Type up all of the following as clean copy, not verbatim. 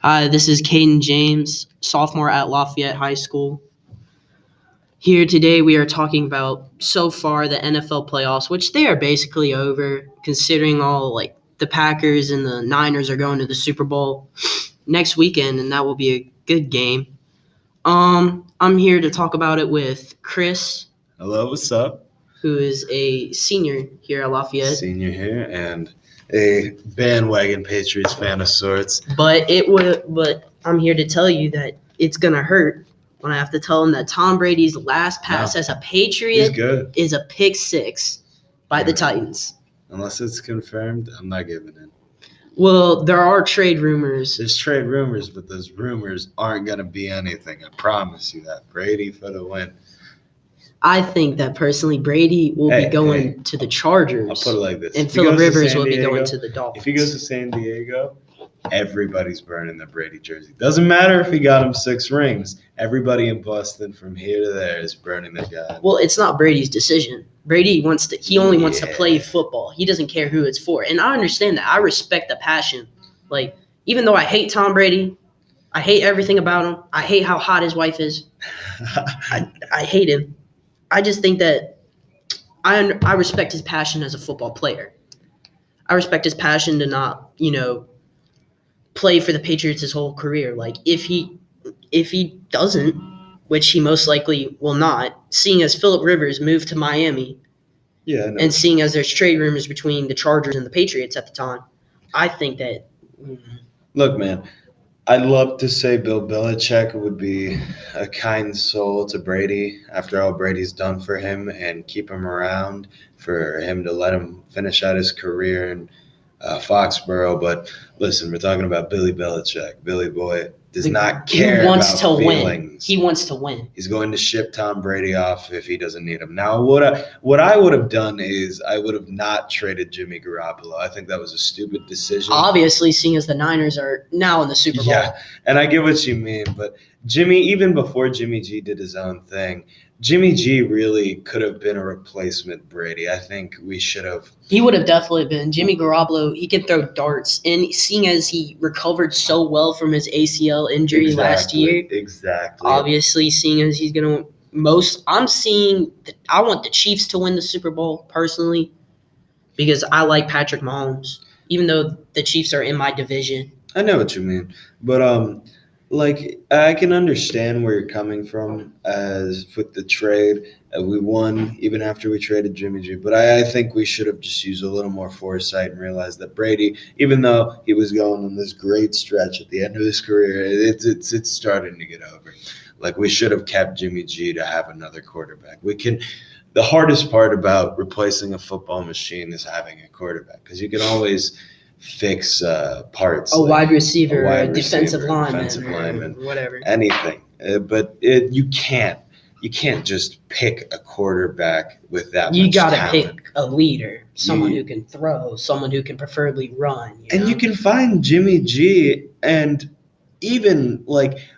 Hi, this is Caden James, sophomore at Lafayette High School. Here today, we are talking about so far the NFL playoffs, which they are basically over, considering all like the Packers and the Niners are going to the Super Bowl next weekend, and that will be a good game. I'm here to talk about it with Chris, Hello, what's up? who is a senior here at Lafayette. Senior here and a bandwagon Patriots fan of sorts. But I'm here to tell you that it's gonna hurt when I have to tell him that Tom Brady's last pass as a He's Patriot good. is a pick six by the Yeah. Titans. Unless it's confirmed, I'm not giving in. Well, there are trade rumors. There's trade rumors, but those rumors aren't going to be anything. I promise you that. Brady for the win. I think that personally Brady will be going to the Chargers. I'll put it like this. And Phillip Rivers will be going to the Dolphins. If he goes to San Diego, everybody's burning the Brady jersey. Doesn't matter if he got him 6 rings. Everybody in Boston from here to there is burning the guy. Well, it's not Brady's decision. Brady wants to play football. He doesn't care who it's for. And I understand that. I respect the passion. Like, even though I hate Tom Brady, I hate everything about him. I hate how hot his wife is. I hate him. I just think that I respect his passion as a football player. I respect his passion to not, play for the Patriots his whole career. Like if he doesn't, which he most likely will not, seeing as Phillip Rivers moved to Miami, and seeing as there's trade rumors between the Chargers and the Patriots at the time, I think that. Look, man, I'd love to say Bill Belichick would be a kind soul to Brady after all Brady's done for him and keep him around for him to let him finish out his career in Foxborough. But listen, we're talking about Billy Belichick. Billy Boy does not care about feelings. He wants to win. He's going to ship Tom Brady off if he doesn't need him. Now, what I would have done is I would have not traded Jimmy Garoppolo. I think that was a stupid decision. Obviously, seeing as the Niners are now in the Super Bowl. Yeah, and I get what you mean. But Jimmy, even before Jimmy G did his own thing, Jimmy G really could have been a replacement Brady. I think we should have. He would have definitely been. Jimmy Garoppolo, he can throw darts. And seeing as he recovered so well from his ACL injury last year. Exactly. Obviously, seeing as he's going to I want the Chiefs to win the Super Bowl personally because I like Patrick Mahomes, even though the Chiefs are in my division. I know what you mean. But, I can understand where you're coming from as with the trade. We won even after we traded Jimmy G. But I think we should have just used a little more foresight and realized that Brady, even though he was going on this great stretch at the end of his career, it's starting to get over. Like, we should have kept Jimmy G to have another quarterback. The hardest part about replacing a football machine is having a quarterback because you can always fix parts. A wide receiver, a defensive lineman, whatever. Anything. But you can't just pick a quarterback with that much talent. You got to pick a leader, someone who can throw, someone who can preferably run. You can find Jimmy G and even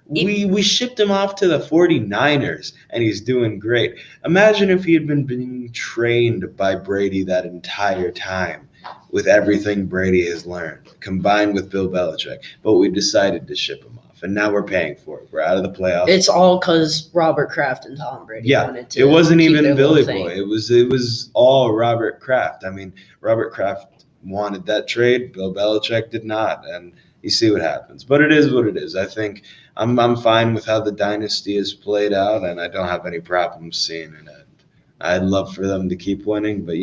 we shipped him off to the 49ers and he's doing great. Imagine if he had been being trained by Brady that entire time with everything Brady has learned, combined with Bill Belichick. But we decided to ship him off, and now we're paying for it. We're out of the playoffs. It's all because Robert Kraft and Tom Brady wanted to. It wasn't even Billy Boy. It was all Robert Kraft. I mean, Robert Kraft wanted that trade. Bill Belichick did not, and you see what happens. But it is what it is. I think I'm fine with how the dynasty is played out, and I don't have any problems seeing it end. I'd love for them to keep winning, but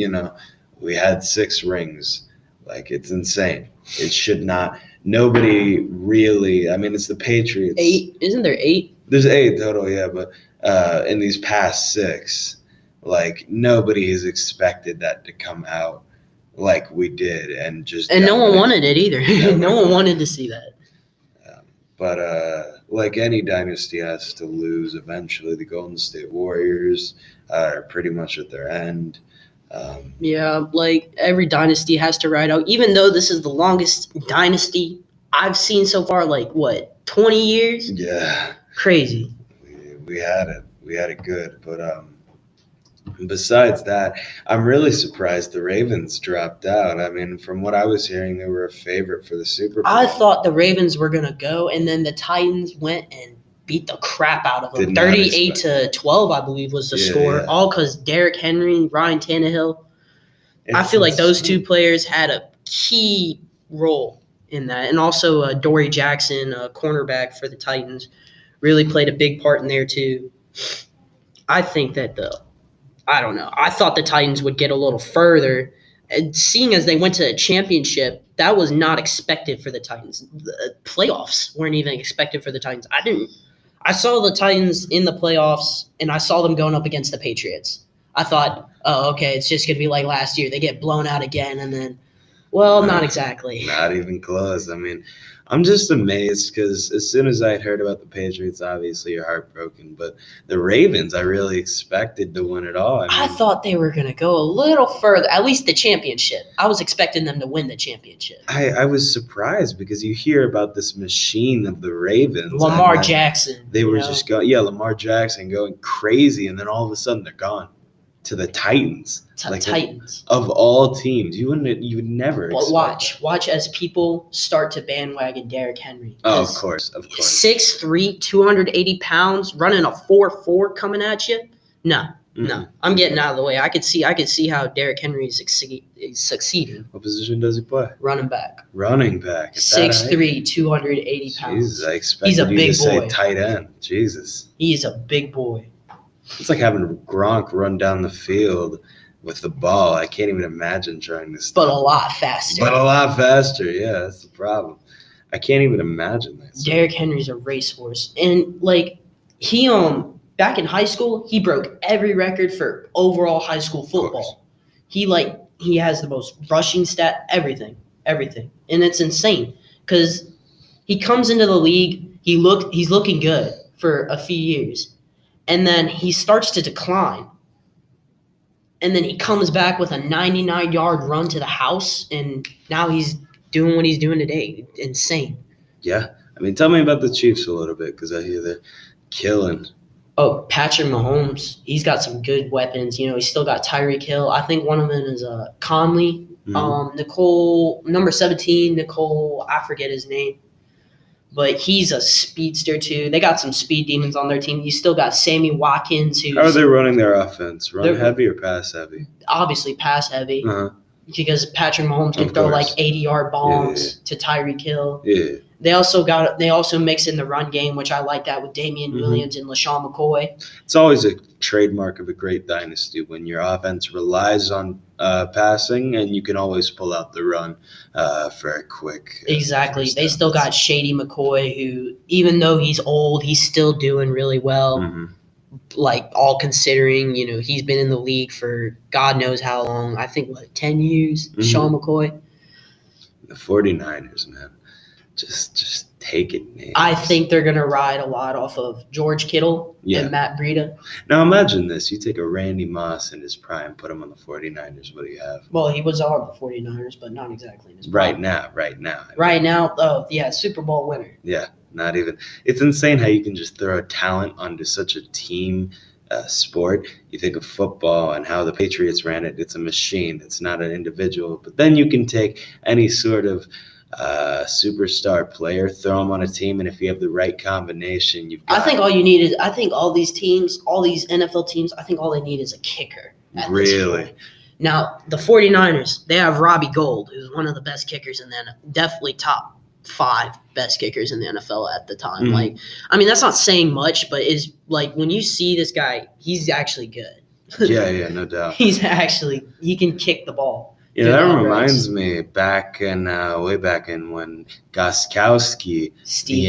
we had 6 rings. Like, it's insane. It should not. Nobody really. I mean, it's the Patriots. 8? Isn't there 8? There's 8 total, yeah. But in these past 6, nobody has expected that to come out like we did, and no one wanted it either. No one wanted to see that. But any dynasty has to lose eventually. The Golden State Warriors are pretty much at their end. Every dynasty has to ride out. Even though this is the longest dynasty I've seen so far, 20 years? Yeah. Crazy. We had it. We had it good. But Besides that, I'm really surprised the Ravens dropped out. I mean, from what I was hearing, they were a favorite for the Super Bowl. I thought the Ravens were going to go, and then the Titans went and beat the crap out of them. Did not 38 expect to 12, I believe, was the Yeah, score. yeah. All because Derrick Henry, Ryan Tannehill. I It's feel like those insane. two players had a key role in that. And also Dory Jackson, a cornerback for the Titans, really played a big part in there too. I think that I don't know. I thought the Titans would get a little further. And seeing as they went to a championship, that was not expected for the Titans. The playoffs weren't even expected for the Titans. I saw the Titans in the playoffs, and I saw them going up against the Patriots. I thought, oh, okay, it's just going to be like last year. They get blown out again, and then, well, No, not exactly. Not even close. I mean, I'm just amazed because as soon as I heard about the Patriots, obviously you're heartbroken. But the Ravens, I really expected to win it all. I thought they were going to go a little further, at least the championship. I was expecting them to win the championship. I was surprised because you hear about this machine of the Ravens. Lamar and then Jackson. They were just going, Lamar Jackson going crazy, and then all of a sudden they're gone to the Titans. Titans. Of all teams, you would never. But watch as people start to bandwagon Derrick Henry. Oh, of course. 6'3", 280 pounds, running a 4.4 coming at you. No. I'm getting out of the way. I could see how Derrick Henry is succeeding. What position does he play? Running back. 6'3", 280 pounds. Jesus, I expected you to say tight end. Jesus. He is a big boy. It's like having Gronk run down the field with the ball. I can't even imagine trying this. But a lot faster. Yeah, that's the problem. I can't even imagine that. Derrick Henry's a racehorse. And, he back in high school, he broke every record for overall high school football. He has the most rushing stat, everything. And it's insane because he comes into the league, he's looking good for a few years. And then he starts to decline. And then he comes back with a 99-yard run to the house, and now he's doing what he's doing today. Insane. Yeah. I mean, tell me about the Chiefs a little bit because I hear they're killing. Oh, Patrick Mahomes, he's got some good weapons. He's still got Tyreek Hill. I think one of them is Conley. Mm-hmm. Number 17, Nicole, I forget his name. But he's a speedster, too. They got some speed demons on their team. You still got Sammy Watkins. How are they running their offense? Run heavy or pass heavy? Obviously pass heavy. Because Patrick Mahomes can throw 80-yard bombs to Tyreek Hill. Yeah. They also mix in the run game, which I like that with Damian Williams and LaShawn McCoy. It's always a trademark of a great dynasty when your offense relies on passing, and you can always pull out the run for a quick. Exactly. They still got Shady McCoy, who, even though he's old, he's still doing really well. All considering, he's been in the league for God knows how long. I think, 10 years, Sean McCoy. The 49ers, man. Just take it, man. I think they're going to ride a lot off of George Kittle and Matt Breida. Now imagine this. You take a Randy Moss in his prime, put him on the 49ers. What do you have? Well, he was on the 49ers, but not exactly in his prime. Right now. Right now, Super Bowl winner. Yeah, not even. It's insane how you can just throw talent onto such a team sport. You think of football and how the Patriots ran it. It's a machine. It's not an individual. But then you can take any sort of superstar player, throw them on a team, and if you have the right combination, you've got. I think all you need is. I think all these teams, all these NFL teams, I think all they need is a kicker. Really? Now the 49ers, they have Robbie Gould, who's one of the best kickers in the NFL, definitely top 5 best kickers in the NFL at the time. That's not saying much, but is when you see this guy, he's actually good. Yeah, no doubt. He can kick the ball. Yeah, that reminds me way back in when Gostkowski,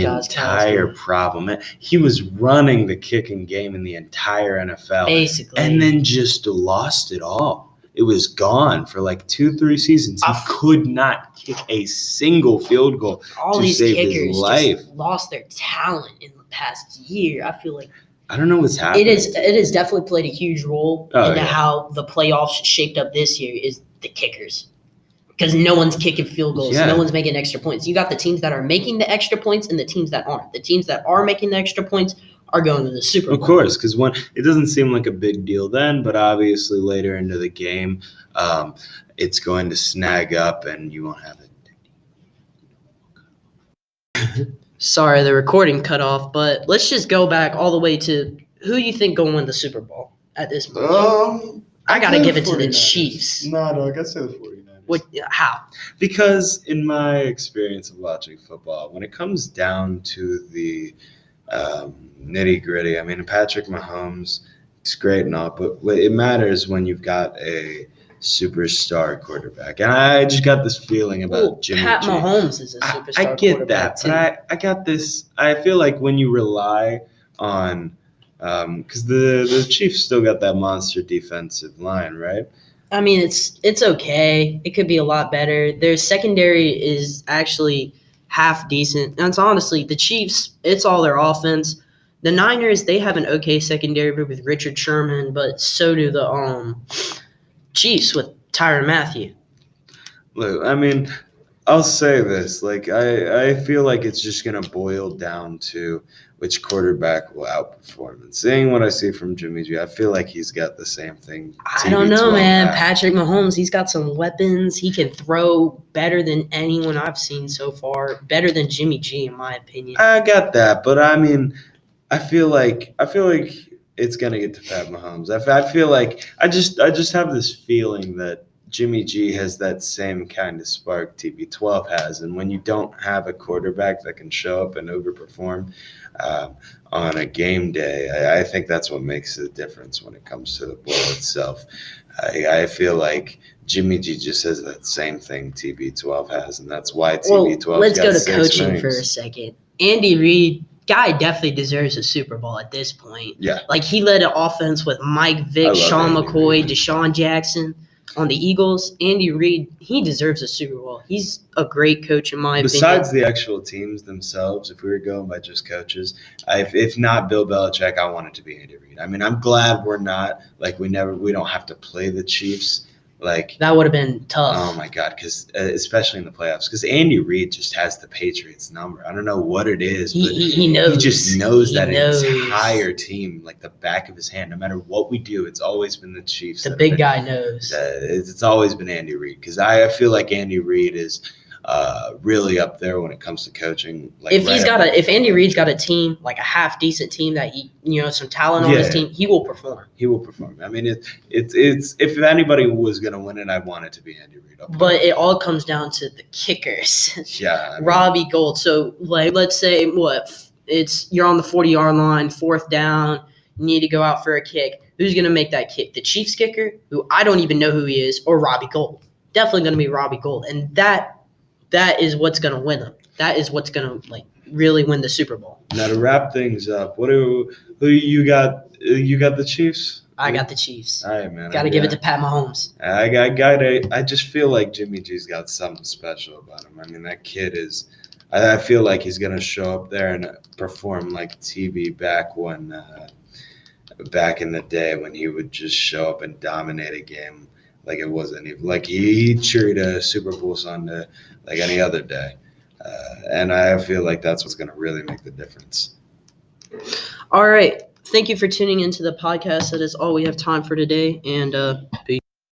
entire problem. He was running the kicking game in the entire NFL. Basically. And then just lost it all. It was gone for 2-3 seasons. He could not kick a single field goal all to these save kickers his life. Just lost their talent in the past year. I feel like I don't know what's happening. It has definitely played a huge role in how the playoffs shaped up this year is the kickers. Because no one's kicking field goals. No one's making extra points. You got the teams that are making the extra points and the teams that aren't. The teams that are making the extra points are going to the Super Bowl. Of course, because it doesn't seem like a big deal then, but obviously later into the game, it's going to snag up, and you won't have it. Sorry, the recording cut off, but let's just go back all the way to who you think going to win the Super Bowl at this point. I got to give it to the Chiefs. No, I got to say the 49ers. How? Because in my experience of watching football, when it comes down to the nitty-gritty, I mean, Patrick Mahomes is great and all, but it matters when you've got a superstar quarterback. And I just got this feeling about Jimmy G. Pat Mahomes is a superstar I get quarterback that, but I got this. I feel like when you rely on because the Chiefs still got that monster defensive line, right? I mean, it's okay. It could be a lot better. Their secondary is actually half decent. And it's honestly, the Chiefs, it's all their offense. The Niners, they have an okay secondary with Richard Sherman, but so do the Chiefs with Tyrann Mathieu. Look, I mean, I'll say this. Like, I feel like it's just going to boil down to which quarterback will outperform. And seeing what I see from Jimmy G, I feel like he's got the same thing. I don't know, man. Patrick Mahomes, he's got some weapons. He can throw better than anyone I've seen so far. Better than Jimmy G, in my opinion. I got that, but I mean, I feel like it's going to get to Pat Mahomes. I feel like I just have this feeling that Jimmy G has that same kind of spark TB12 has. And when you don't have a quarterback that can show up and overperform on a game day, I think that's what makes the difference when it comes to the ball itself. I feel like Jimmy G just has that same thing TB12 has, and that's why TB12 Well, let's go to coaching for a second. Andy Reid, guy definitely deserves a Super Bowl at this point. Yeah. Like, he led an offense with Mike Vick, Sean McCoy, Deshaun Jackson. On the Eagles, Andy Reid, he deserves a Super Bowl. He's a great coach, in my opinion. Besides the actual teams themselves, if we were going by just coaches, if not Bill Belichick, I want it to be Andy Reid. I mean, I'm glad we're not we don't have to play the Chiefs. Like, that would have been tough. Oh my God, because especially in the playoffs, because Andy Reid just has the Patriots number. I don't know what it is, but he knows. He just knows that entire team like the back of his hand. No matter what we do, it's always been the Chiefs. The big guy knows. It's always been Andy Reid, because I feel like Andy Reid is really up there when it comes to coaching. Like, if Andy Reid's got a team, like a half decent team that some talent on his team, he will perform. He will perform. I mean, it's if anybody was gonna win it, I'd want it to be Andy Reid. But it all comes down to the kickers. Yeah, I mean, Robbie Gould. So, like, let's say you're on the 40-yard line, 4th down, you need to go out for a kick. Who's gonna make that kick? The Chiefs kicker, who I don't even know who he is, or Robbie Gould? Definitely gonna be Robbie Gould, and that is what's going to win them. That is what's going to really win the Super Bowl. Now to wrap things up, who you got? You got the Chiefs? I got the Chiefs. All right, man. Got to give it to Pat Mahomes. I just feel like Jimmy G's got something special about him. I mean, that kid is. I feel like he's going to show up there and perform like TB back in the day when he would just show up and dominate a game. Like it wasn't even like he cheered a Super Bowl Sunday like any other day. And I feel like that's what's going to really make the difference. All right. Thank you for tuning into the podcast. That is all we have time for today. And peace.